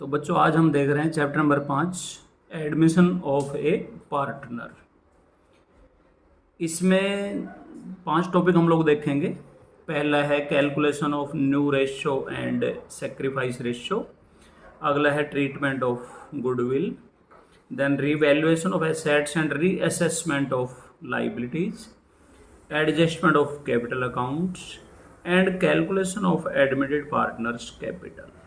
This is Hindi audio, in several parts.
तो बच्चों आज हम देख रहे हैं chapter number 5 admission of a partner. इसमें 5 टॉपिक हम लोग देखेंगे। पहला है calculation of new ratio and sacrifice ratio. अगला है treatment of goodwill, then revaluation of assets and reassessment of liabilities, adjustment of capital accounts and calculation of admitted partners capital.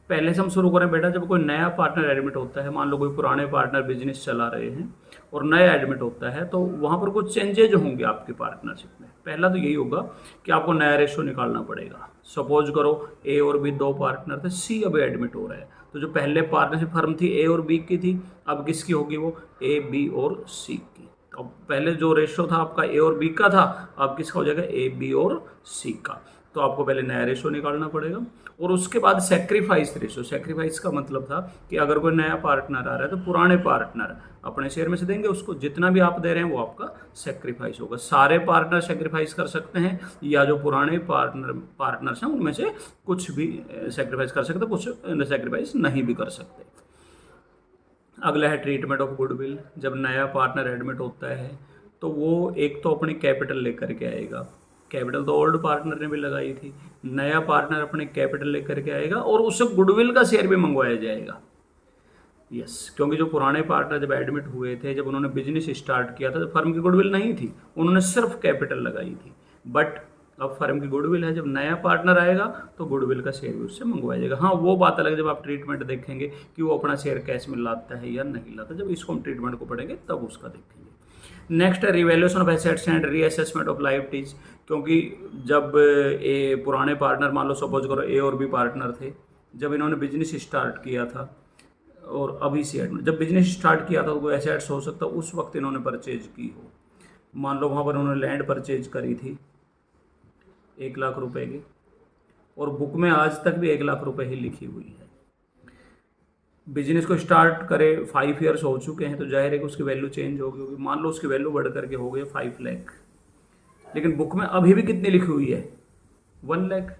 पहले से हम शुरू करें बेटा, जब कोई नया पार्टनर एडमिट होता है, मान लो कोई पुराने पार्टनर बिजनेस चला रहे हैं और नया एडमिट होता है, तो वहाँ पर कुछ चेंजेज होंगे आपकी पार्टनरशिप में। पहला तो यही होगा कि आपको नया रेशो निकालना पड़ेगा। सपोज करो ए और बी 2 पार्टनर थे, सी अब एडमिट हो रहा है, तो जो पहले पार्टनरशिप फर्म थी ए और बी की थी, अब किसकी होगी? वो ए बी और सी की। तो पहले जो रेशो था आपका ए और बी का था, अब किसका हो जाएगा? ए बी और सी का। तो आपको पहले नया रेशो निकालना पड़ेगा और उसके बाद सेक्रीफाइस रेशो। सेक्रीफाइस का मतलब था कि अगर कोई नया पार्टनर आ रहा है तो पुराने पार्टनर अपने शेयर में से देंगे उसको, जितना भी आप दे रहे हैं वो आपका सेक्रीफाइस होगा। सारे पार्टनर सेक्रीफाइस कर सकते हैं या जो पुराने पार्टनर्स हैं उनमें से कुछ भी सेक्रीफाइस कर सकते हैं, कुछ सेक्रीफाइस नहीं भी कर सकते। अगला है ट्रीटमेंट ऑफ गुडविल। जब नया पार्टनर एडमिट होता है तो वो एक तो अपनी कैपिटल लेकर के आएगा। कैपिटल तो ओल्ड पार्टनर ने भी लगाई थी, नया पार्टनर अपने कैपिटल लेकर के आएगा और उससे गुडविल का शेयर भी मंगवाया जाएगा। यस, क्योंकि जो पुराने पार्टनर जब एडमिट हुए थे, जब उन्होंने बिजनेस स्टार्ट किया था, तो फर्म की गुडविल नहीं थी, उन्होंने सिर्फ कैपिटल लगाई थी। बट अब फर्म की गुडविल है, जब नया पार्टनर आएगा तो गुडविल का शेयर भी उससे मंगवाया जाएगा। हाँ, वो बात अलग, जब आप ट्रीटमेंट देखेंगे कि वो अपना शेयर कैश में लाता है या नहीं लाता, जब इसको हम ट्रीटमेंट को पढ़ेंगे तब उसका देखेंगे। नेक्स्ट है revaluation of assets and reassessment of liabilities. क्योंकि जब ए पुराने पार्टनर, मान लो सपोज करो ए और बी पार्टनर थे, जब इन्होंने बिजनेस स्टार्ट किया था और अभी से जब बिजनेस स्टार्ट किया था तो वो एसेट्स हो सकता है उस वक्त इन्होंने परचेज की हो। मान लो वहाँ पर उन्होंने लैंड परचेज करी थी 1 लाख रुपए की, और बुक में आज तक भी 1 लाख रुपए ही लिखी हुई है। बिजनेस को स्टार्ट करे 5 ईयर्स हो चुके हैं, तो जाहिर है कि उसकी वैल्यू चेंज होगी। मान लो उसकी वैल्यू बढ़ करके हो गई 5 लाख, लेकिन बुक में अभी भी कितनी लिखी हुई है? 1 लाख।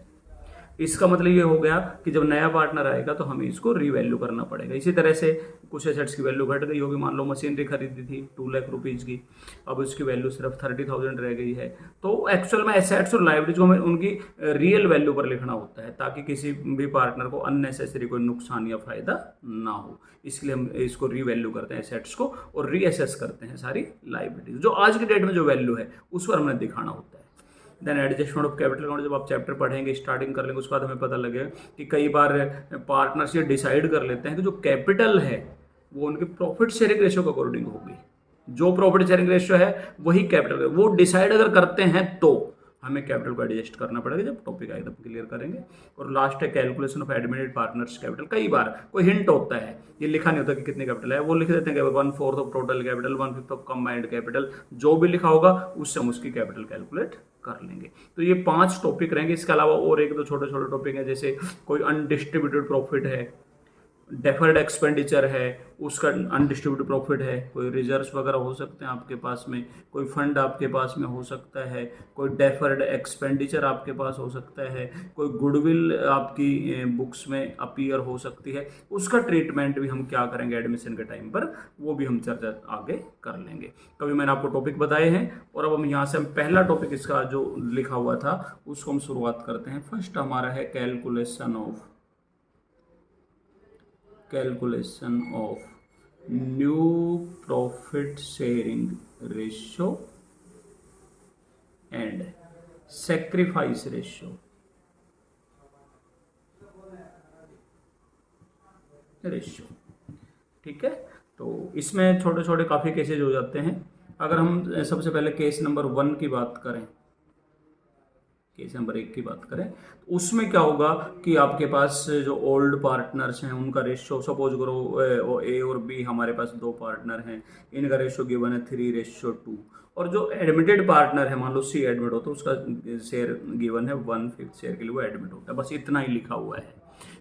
इसका मतलब ये हो गया कि जब नया पार्टनर आएगा तो हमें इसको रीवैल्यू करना पड़ेगा। इसी तरह से कुछ एसेट्स की वैल्यू घट गई होगी। मान लो मशीनरी खरीदी थी 2 लाख रुपीज़ की, अब उसकी वैल्यू सिर्फ 30,000 रह गई है। तो एक्चुअल में एसेट्स और लायबिलिटीज को हमें उनकी रियल वैल्यू पर लिखना होता है, ताकि किसी भी पार्टनर को अननेसेसरी कोई नुकसान या फायदा ना हो। इसलिए हम इसको रीवैल्यू करते हैं एसेट्स को और रीअसेस करते हैं सारी लायबिलिटीज। जो आज की डेट में जो वैल्यू है उस पर हमें दिखाना होता है। Then adjustment of capital account. जब आप चैप्टर पढ़ेंगे, स्टार्टिंग कर लेंगे, उसके बाद हमें पता लगेगा कि कई बार पार्टनर्स ये डिसाइड कर लेते हैं कि जो कैपिटल है वो उनके प्रॉफिट शेयरिंग रेशियो के अकॉर्डिंग होगी। जो प्रॉफिट शेयरिंग रेशियो है वही कैपिटल, वो डिसाइड अगर करते हैं तो हमें कैपिटल को एडजस्ट करना पड़ेगा। जब टॉपिक आएगा तब क्लियर करेंगे। और लास्ट है calculation of admitted partners capital. कई बार कोई हिंट होता है, ये लिखा नहीं होता कि कितनी कैपिटल है, वो लिख देते हैं कि 1/4 of total capital, 1/5 of combined capital, जो भी लिखा होगा उससे हम उसकी कैपिटल कैलकुलेट कर लेंगे। तो ये 5 टॉपिक रहेंगे। इसके अलावा और 1-2 छोटे छोटे टॉपिक हैं, जैसे कोई अनडिस्ट्रीब्यूटेड प्रॉफिट है, डेफर्ड एक्सपेंडिचर है, उसका अनडिस्ट्रीब्यूटेड प्रॉफिट है, कोई रिजर्व्स वगैरह हो सकते हैं आपके पास में, कोई फंड आपके पास में हो सकता है, कोई डेफर्ड एक्सपेंडिचर आपके पास हो सकता है, कोई गुडविल आपकी बुक्स में अपीयर हो सकती है। उसका ट्रीटमेंट भी हम क्या करेंगे एडमिशन के टाइम पर, वो भी हम चर्चा आगे कर लेंगे। कभी मैंने आपको टॉपिक बताए हैं और अब हम यहाँ से हम पहला टॉपिक इसका जो लिखा हुआ था उसको हम शुरुआत करते हैं। फर्स्ट हमारा है calculation of new profit sharing ratio and sacrifice ratio. ठीक है, तो इसमें छोटे छोटे काफ़ी केसेज हो जाते हैं। अगर हम सबसे पहले केस नंबर 1 की बात करें, केस नंबर 1 की बात करें, तो उसमें क्या होगा कि आपके पास जो ओल्ड पार्टनर्स हैं उनका रेशियो, सपोज करो ए और बी हमारे पास 2 पार्टनर हैं, इनका रेशियो गिवन है 3:2। और जो एडमिटेड पार्टनर है, मान लो सी एडमिट होता है, उसका शेयर गिवन है 1/5 शेयर के लिए वो एडमिट होता है। बस इतना ही लिखा हुआ है,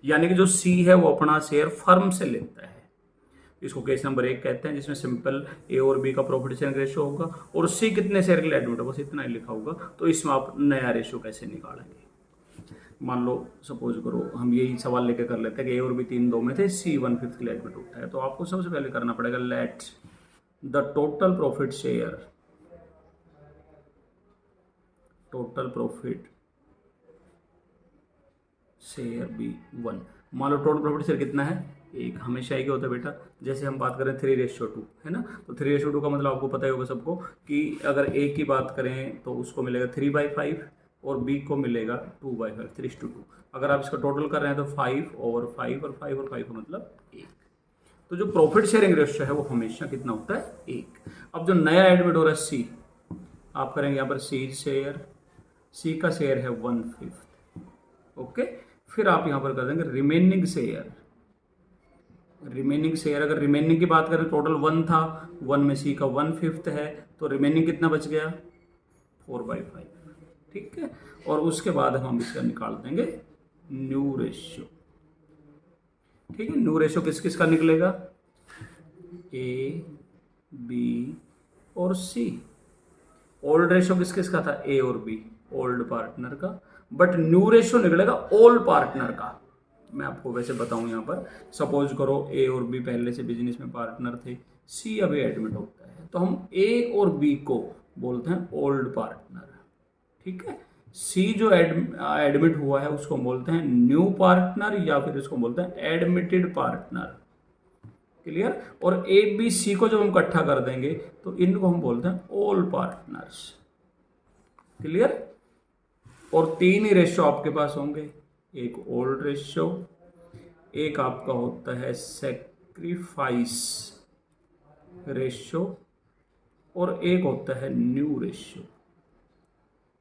यानी कि जो सी है वो अपना शेयर फर्म से लेता है। इसको केस नंबर 1 कहते हैं, जिसमें सिंपल ए और बी का प्रॉफिट शेयरिंग रेशियो होगा और सी कितने शेयर के लिए एडमिट होगा, बस इतना ही लिखा होगा। तो इसमें आप नया रेशियो कैसे निकालेंगे? मान लो सपोज करो हम यही सवाल लेके कर लेते हैं कि ए और बी 3-2 में थे, सी 1/5 के लिए एडमिट होता है, तो आपको सबसे पहले करना पड़ेगा let the total profit share be 1। मान लो टोटल प्रॉफिट शेयर कितना है, एक, हमेशा एक होता है बेटा। जैसे हम बात करें 3:2 है ना, तो 3:2 का मतलब आपको पता ही होगा सबको कि अगर ए की बात करें तो उसको मिलेगा 3/5 और बी को मिलेगा 2/5, 3:2। अगर आप इसका टोटल कर रहे हैं तो 5/5 और 5 और 5 मतलब 1। तो जो प्रॉफिट शेयरिंग रेशियो है वो हमेशा कितना होता है, 1। अब जो नया एडमिट हो रहा है सी, आप करेंगे यहाँ पर सी का शेयर है 1/5, ओके। फिर आप यहाँ पर कर देंगे रिमेनिंग शेयर। अगर रिमेनिंग की बात करें टोटल 1 था, 1 में सी का 1/5 है, तो रिमेनिंग कितना बच गया, 4/5, ठीक है। और उसके बाद हम इसका निकाल देंगे न्यू रेशियो, ठीक है। न्यू रेशियो किस किस का निकलेगा, ए, बी और सी। ओल्ड रेशियो किस किस का था, ए और बी, ओल्ड पार्टनर का। बट न्यू रेशियो निकलेगा ऑल पार्टनर का। मैं आपको वैसे बताऊं, यहाँ पर सपोज करो ए और बी पहले से बिजनेस में पार्टनर थे, सी अभी एडमिट होता है, तो हम ए और बी को बोलते हैं ओल्ड पार्टनर, ठीक है। सी जो एडमिट हुआ है उसको बोलते हैं न्यू पार्टनर या फिर इसको बोलते हैं एडमिटेड पार्टनर, क्लियर। और ए बी सी को जब हम इकट्ठा कर देंगे तो इनको हम बोलते हैं ऑल पार्टनर्स, क्लियर। और 3 ही रेशियो आपके पास होंगे, एक ओल्ड रेशियो, एक आपका होता है सेक्रीफाइस रेशियो और एक होता है न्यू रेशियो,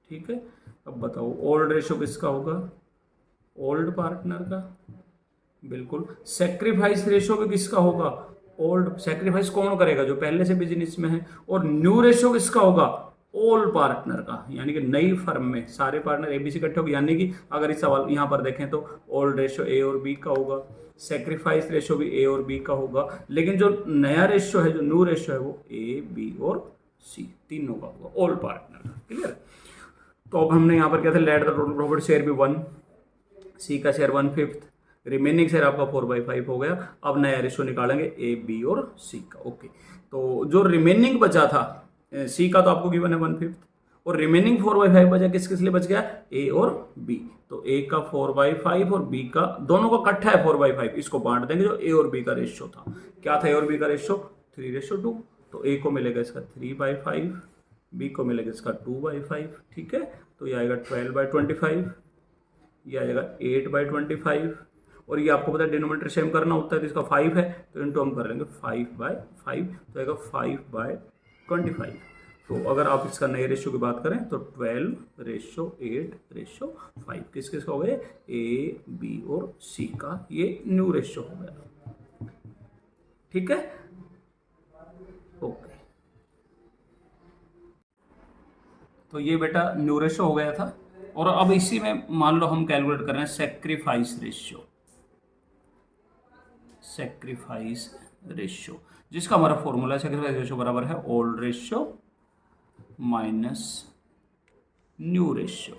ठीक है। अब बताओ ओल्ड रेशियो किसका होगा, ओल्ड पार्टनर का, बिल्कुल। सेक्रीफाइस रेशियो भी किसका होगा, ओल्ड। सेक्रीफाइस कौन करेगा, जो पहले से बिजनेस में है। और न्यू रेशियो किसका होगा, ऑल पार्टनर का, यानी कि नई फर्म में सारे पार्टनर एबीसी इकट्ठे होंगे। यानी कि अगर इस सवाल यहाँ पर देखें तो ओल्ड रेशियो ए और बी का होगा, सेक्रीफाइस रेशियो भी ए और बी का होगा, लेकिन जो नया रेशियो है, जो न्यू रेशियो है, वो ए, बी और सी तीनों का होगा, ऑल पार्टनर का, क्लियर। तो अब हमने यहाँ पर क्या था, late the total profit share भी 1, सी का शेयर 1/5, रिमेनिंग शेयर आपका 4/5 हो गया। अब नया रेशियो निकालेंगे ए, बी और सी का, ओके। तो जो रिमेनिंग बचा था, सी का तो आपको गिवन है 1/5 और रिमेनिंग 4/5 बचा, किस किस लिए बच गया, ए और बी। तो ए का 4/5 और बी का, दोनों का इकट्ठा है 4/5, इसको बांट देंगे। जो ए और बी का रेशियो था, क्या था ए और बी का रेशियो, 3:2। तो ए को मिलेगा इसका 3/5, बी को मिलेगा इसका 2/5, ठीक है। तो ये आएगा 12/25, ये आएगा 8/25। और ये आपको पता है डिनोमिनेटर सेम करना होता है, तो इसका 5 है तो इनटू हम कर लेंगे 5/5, तो आएगा 5/25। तो अगर आप इसका नए रेशियो की बात करें तो 12:8:5 किस किस का हो गया, ए, बी और सी का ये न्यू रेशियो हो गया, ठीक है, ओके। तो ये बेटा न्यू रेशियो हो गया था। और अब इसी में मान लो हम कैलकुलेट कर रहे हैं सेक्रीफाइस रेशियो, जिसका हमारा फॉर्मूला है सेक्रीफाइस रेशियो बराबर है old ratio minus new ratio,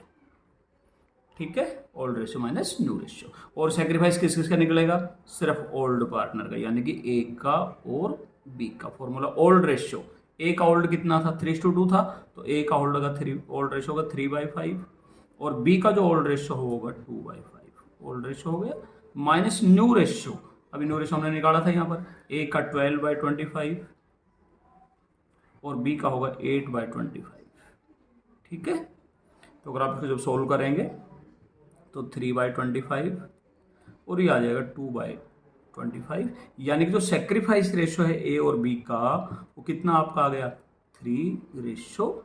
ठीक है, old ratio minus new ratio. और सेक्रीफाइस किस किस का निकलेगा, सिर्फ ओल्ड पार्टनर का, यानी कि ए का और बी का। फॉर्मूला ओल्ड रेशियो, ए का ओल्ड कितना था, 3:2 था, तो ए का ओल्ड का 3, ओल्ड रेशियो होगा 3/5 और बी का जो ओल्ड रेशियो होगा 2/5, ओल्ड रेशियो हो गया माइनस न्यू रेशियो। अभी न्यू रेशियो हमने निकाला था यहाँ पर, ए का 12/25 और बी का होगा 8/25, ठीक है। तो अगर आप इसको जब सोल्व करेंगे तो 3/25 और ये आ जाएगा 2/25, यानी कि जो सेक्रीफाइस रेशियो है ए और बी का वो कितना आपका आ गया, 3:2।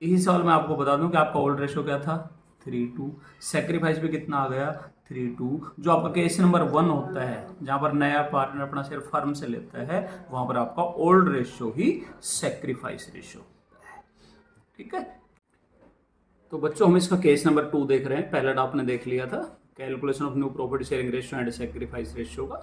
इसी सवाल में आपको बता दूं कि आपका ओल्ड रेशियो क्या था, 3:2, सेक्रीफाइस भी कितना आ गया, 3:2। जो आपका केस नंबर 1 होता है, जहां पर नया पार्टनर अपना शेयर फर्म से लेता है, वहां पर आपका ओल्ड रेशियो ही सेक्रीफाइस रेशियो होता है, ठीक है। तो बच्चों हम इसका केस नंबर 2 देख रहे हैं। पहला आपने देख लिया था calculation of new profit sharing ratio and sacrifice ratio का।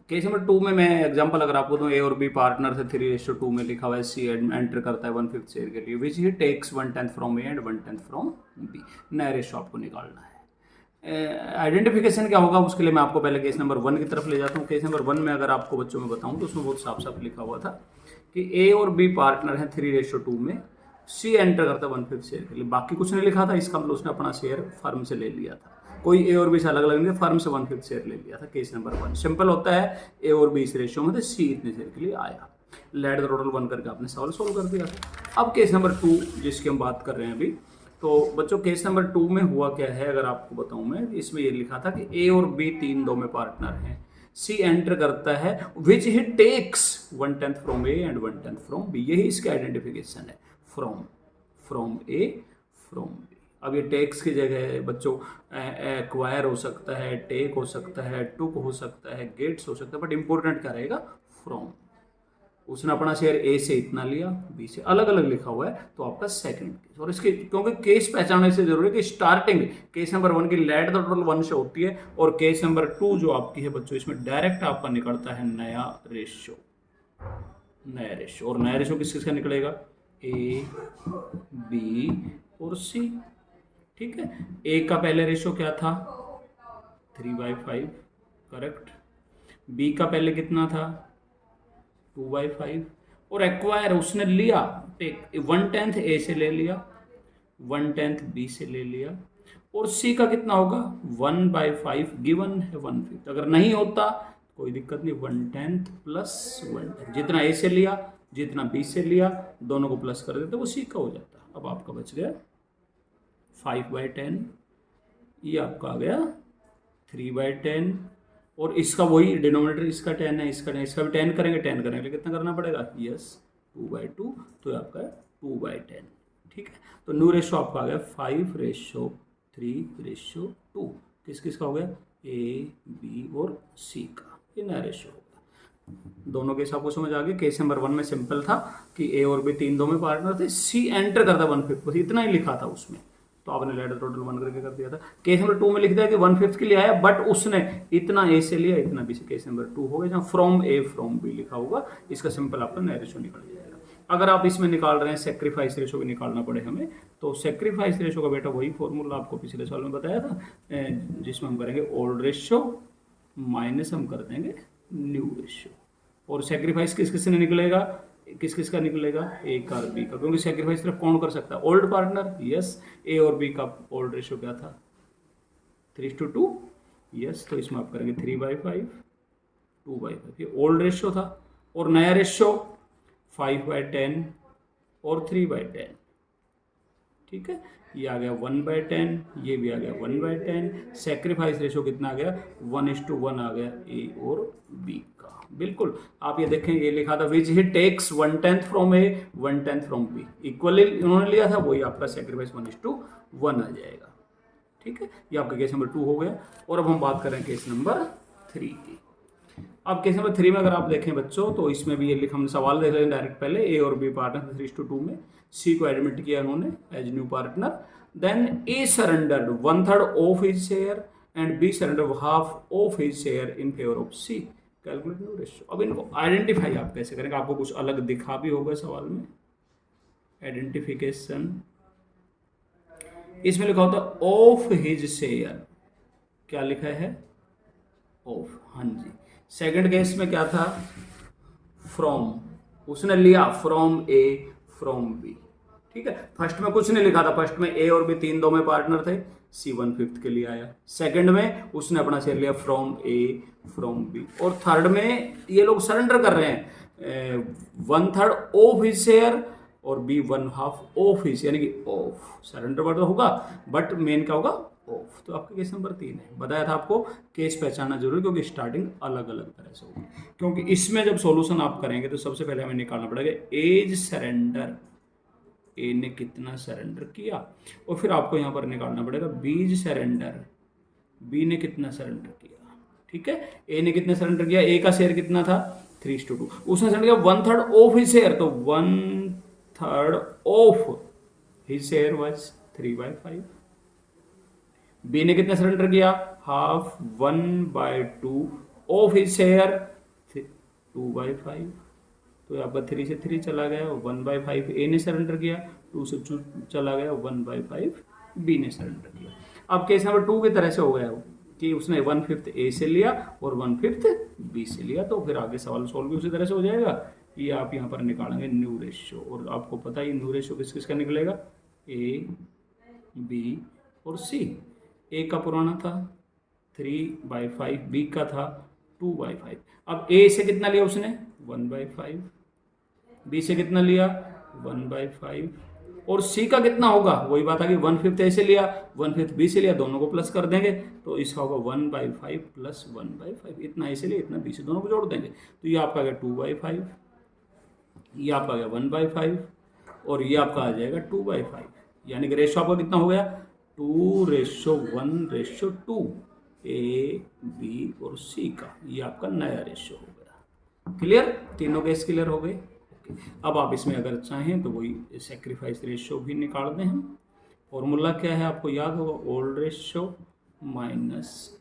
केस नंबर 2 में मैं एग्जांपल अगर आपको दूं, ए और बी पार्टनर थे, 3:2 में लिखा हुआ है, सी एंटर करता है 1/5 शेयर के लिए, which he takes 1/10 from A and 1/10 from B. नया रेशियो आपको निकालना है। आइडेंटिफिकेशन क्या होगा उसके लिए मैं आपको पहले केस नंबर 1 की तरफ ले जाता हूँ। केस नंबर 1 में अगर आपको बच्चों में बताऊँ तो उसमें बहुत साफ साफ लिखा हुआ था कि ए और बी पार्टनर हैं 3:2 में, सी एंटर करता है 1/5 शेयर के लिए, बाकी कुछ नहीं लिखा था। इसका मतलब उसने अपना शेयर फर्म से ले लिया था, कोई ए और बी से अलग अलग नहीं, फर्म से 1/5 शेयर ले लिया था। केस नंबर 1 सिंपल होता है, ए और बी इस रेशियो में थे, सी इतने शेयर के लिए आया, लेट द टोटल 1 करके आपने सवाल सोल्व कर दिया था। अब केस नंबर 2 जिसकी हम बात कर रहे हैं अभी, तो बच्चों केस नंबर 2 में हुआ क्या है अगर आपको बताऊं मैं, इसमें ये लिखा था कि ए और बी 3-2 में पार्टनर हैं, सी एंटर करता है which he takes 1/10 from A and 1/10 from B, यही इसके आइडेंटिफिकेशन है, फ्रॉम ए फ्रॉम बी। अब ये टेक्स की जगह बच्चों एक्वायर हो सकता है, टेक हो सकता है, टुक हो सकता है, गेट्स हो सकता है, बट इंपॉर्टेंट क्या रहेगा, फ्रॉम। उसने अपना शेयर ए से इतना लिया, बी से, अलग अलग लिखा हुआ है, तो आपका सेकंड केस। और इसके क्योंकि केस पहचानने से जरूरी है कि स्टार्टिंग केस नंबर 1 की लेट द टोटल 1 से होती है, और केस नंबर 2 जो आपकी है बच्चों, इसमें डायरेक्ट आपका निकलता है नया रेशियो। और नया रेशियो किस किस का निकलेगा, ए बी और सी। ठीक है, ए का पहले रेशियो क्या था, 3/5, करेक्ट। बी का पहले कितना था, 2/5, और एक्वायर उसने लिया, टेक 1/10 ए से ले लिया, 1/10 बी से ले लिया, और सी का कितना होगा 1/5, गिवन है 1/5, अगर नहीं होता कोई दिक्कत नहीं, 1/10 प्लस 1/10, जितना ए से लिया जितना बी से लिया दोनों को प्लस कर देते वो सी का हो जाता। अब आपका बच गया 5/10, ये आपका आ गया 3/10, और इसका वही डिनोमिनेटर, इसका 10 है, इसका 10, इसका भी 10 करेंगे, 10 करने के लिए कितना करना पड़ेगा, यस 2/2, तो ये आपका 2/10। ठीक है, तो न्यू रेशियो आपका आ गया 5:3:2, किस किस का हो गया, ए बी और सी का, ये नया रेशियो होगा। दोनों केस आपको समझ आ गए। केस नंबर 1 में सिंपल था कि ए और बी 3-2 में पार्टनर थे, सी एंटर करता 1/5, बस इतना ही लिखा था उसमें, तो आपने लेटर टोटल 1 करके कर दिया था। केस नंबर 2 में लिख दिया कि 1/5 के लिए आया, बट उसने इतना ए से लिया इतना बी से, केस नंबर 2 हो गया, जहाँ फ्रॉम ए फ्रॉम बी लिखा होगा, इसका सिंपल आपका नया रेशियो निकल जाएगा। अगर आप इसमें निकाल रहे हैं सेक्रीफाइस रेशियो भी निकालना पड़े हमें, तो सेक्रीफाइस रेशियो का बेटा वही फॉर्मूला आपको पिछले साल में बताया था, जिसमें हम करेंगे ओल्ड रेशियो माइनस हम कर देंगे न्यू रेशियो, और सेक्रीफाइस किस किस ने निकलेगा, किस किस का निकलेगा, ए का और बी का, क्योंकि सेक्रीफाइस सिर्फ कौन कर सकता है, ओल्ड पार्टनर, यस। ए और बी का ओल्ड रेशियो क्या था, 3:2, यस, तो इसमें आप करेंगे 3/5, 2/5, ये ओल्ड रेशियो था, और नया रेशियो 5/10 और 3/10। ठीक है, ये आ गया 1/10, ये भी आ गया 1/10, सेक्रीफाइस रेशियो कितना आ गया, 1:1 आ गया ए और बी का। बिल्कुल, आप ये देखें, ये लिखा था which he takes 1/10 from A 1/10 from B, equally उन्होंने लिया था, वही आपका सेक्रीफाइस 1:1 आ जाएगा। ठीक है, ये आपका केस नंबर 2 हो गया। और अब हम बात करें केस नंबर 3 की। अब केस नंबर 3 में अगर आप देखें बच्चों, तो इसमें भी ये लिखा, हम सवाल देख रहे हैं डायरेक्ट, पहले ए और बी पार्टनर 3:2 में, सी को एडमिट किया उन्होंने as new partner, then A surrendered 1/3 of his share and B surrender half of his share in favour of C, calculate new ratio. अब इनको आइडेंटिफाई आप कैसे करेंगे, आपको कुछ अलग दिखा भी होगा सवाल में, आइडेंटिफिकेशन, इसमें लिखा होता है ऑफ हिज शेयर, क्या लिखा है, ऑफ, हाँ जी। सेकंड केस में क्या था, फ्रॉम, उसने लिया फ्रॉम ए फ्रॉम बी। ठीक है, फर्स्ट में कुछ नहीं लिखा था, फर्स्ट में ए और बी 3-2 में पार्टनर थे, सी 1/5 के लिए आया। सेकंड में उसने अपना शेयर लिया फ्रॉम ए फ्रॉम बी, और थर्ड में ये लोग सरेंडर कर रहे हैं 1/3 ऑफ हिज शेयर और बी 1/2 ऑफ हिज, यानी कि ऑफ, सरेंडर वर्ड होगा बट मेन क्या होगा, ऑफ। तो आपका केस नंबर 3 है। बताया था आपको केस पहचानना जरूरी, क्योंकि स्टार्टिंग अलग अलग तरह से होगी, क्योंकि इसमें जब सॉल्यूशन आप करेंगे तो सबसे पहले हमें निकालना पड़ेगा एज सरेंडर, ए ने कितना सरेंडर किया, और फिर आपको यहाँ पर निकालना पड़ेगा बीज सरेंडर, बी ने कितना सरेंडर किया। ठीक है, ए ने कितना सरेंडर किया, ए का शेयर कितना था 3:2, उसने सरेंडर किया 1/3 ऑफ हिज शेयर, तो 1/3 of his share was 3/5। B ने कितना सरेंडर किया, हाफ 1/2 ऑफ हिज शेयर 2/5, तो आपका 3 से 3 चला गया, 1/5 ए ने सरेंडर किया, 2 से 2 चला गया, 1/5 बी ने सरेंडर किया। अब केस नंबर 2 की तरह से हो गया वो कि उसने 1/5 ए से लिया और 1/5 बी से लिया, तो फिर आगे सवाल सॉल्व भी उसी तरह से हो जाएगा। ये आप यहाँ पर निकालेंगे न्यू रेशियो, और आपको पता ही न्यू रेशियो किस किस का निकलेगा, ए बी और सी। ए का पुराना था 3/5, बी का था 2/5। अब ए से कितना लिया उसने 1/5, बी से कितना लिया 1/5, और सी का कितना होगा, वही बात आ गई 1/5 ए से लिया 1/5 बी से लिया, दोनों को प्लस कर देंगे तो इसका होगा 1/5 प्लस 1/5, इतना ए से लिया इतना बी से, दोनों को जोड़ देंगे तो ये आपका आ गया 2/5, ये आपका आ गया 1/5 और ये आपका आ जाएगा 2/5, यानी कि रेशो आपका कितना हो गया 2:1:2 ए बी और सी का, ये आपका नया रेशो हो गया। क्लियर, तीनों केस क्लियर हो गए। अब आप इसमें अगर चाहें तो वही सेक्रीफाइस रेशो भी निकाल दें हम। फॉर्मूला क्या है आपको याद होगा, old ratio minus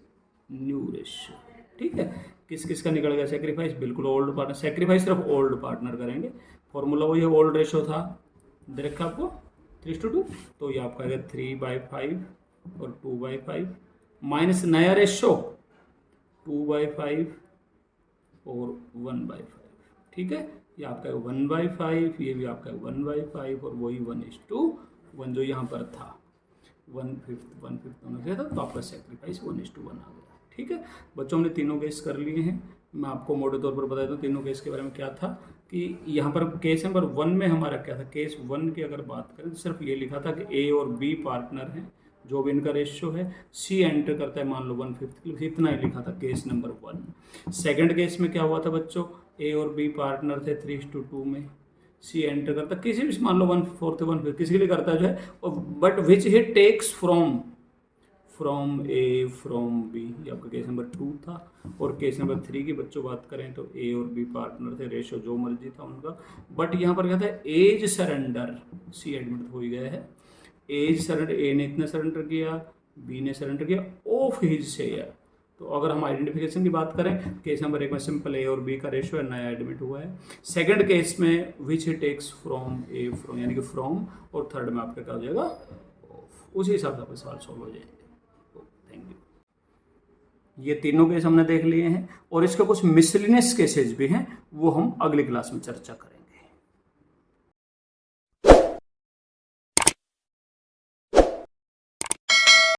new ratio. ठीक है, किस किस का निकल गया सेक्रीफाइस, बिल्कुल ओल्ड पार्टनर, सेक्रीफाइस सिर्फ ओल्ड पार्टनर करेंगे। फॉर्मूला वही है, ओल्ड रेशो था दे रखा आपको 3:2, तो ये आपका आएगा 3/5 और 2/5 माइनस नया रेशो 2/5 और 1/5। ठीक है, ये आपका 1/5, ये भी आपका 1/5 और वही 1:1 जो यहाँ पर था 1/5 दोनों से था, तो आपका सेक्रीफाइस 1:1 आ गया। ठीक है बच्चों, हमने तीनों केस कर लिए हैं। मैं आपको मोटे तौर पर बता देता हूँ तीनों केस के बारे में क्या था कि यहाँ पर केस नंबर 1 में हमारा क्या था, केस 1 की अगर बात करें तो सिर्फ ये लिखा था कि ए और बी पार्टनर हैं, जो भी इनका रेशियो है, सी एंटर करता है मान लो 1/5, इतना ही लिखा था केस नंबर 1। सेकंड केस में क्या हुआ था बच्चों, ए और बी पार्टनर थे 3:2 में, सी एंटर करता किसी भी मान लो 1/4 1/5 किसी के लिए करता जो है, but which he takes from A from B, ये आपका केस नंबर 2 था। और केस नंबर 3 की बच्चों बात करें तो ए और बी पार्टनर थे, रेशो जो मर्जी था उनका, बट यहाँ पर क्या था एज सरेंडर, सी एडमिट हो ही गया है, एज सरेंडर, ए ने इतना सरेंडर किया, बी ने सरेंडर किया ऑफ हिज शेयर। तो अगर हम आइडेंटिफिकेशन की बात करें, केस नंबर 1 में सिंपल ए और बी का रेशो है, नया एडमिट हुआ है। सेकंड केस में विच he takes from A from, यानी कि फ्रॉम, और थर्ड में आपका क्या हो जाएगा ऑफ। उसी हिसाब से आपके सवाल सॉल्व हो जाएंगे। Thank you. ये तीनों केस हमने देख लिए हैं और इसके कुछ मिसलिनियस केसेज भी हैं, वो हम अगली क्लास में चर्चा करेंगे।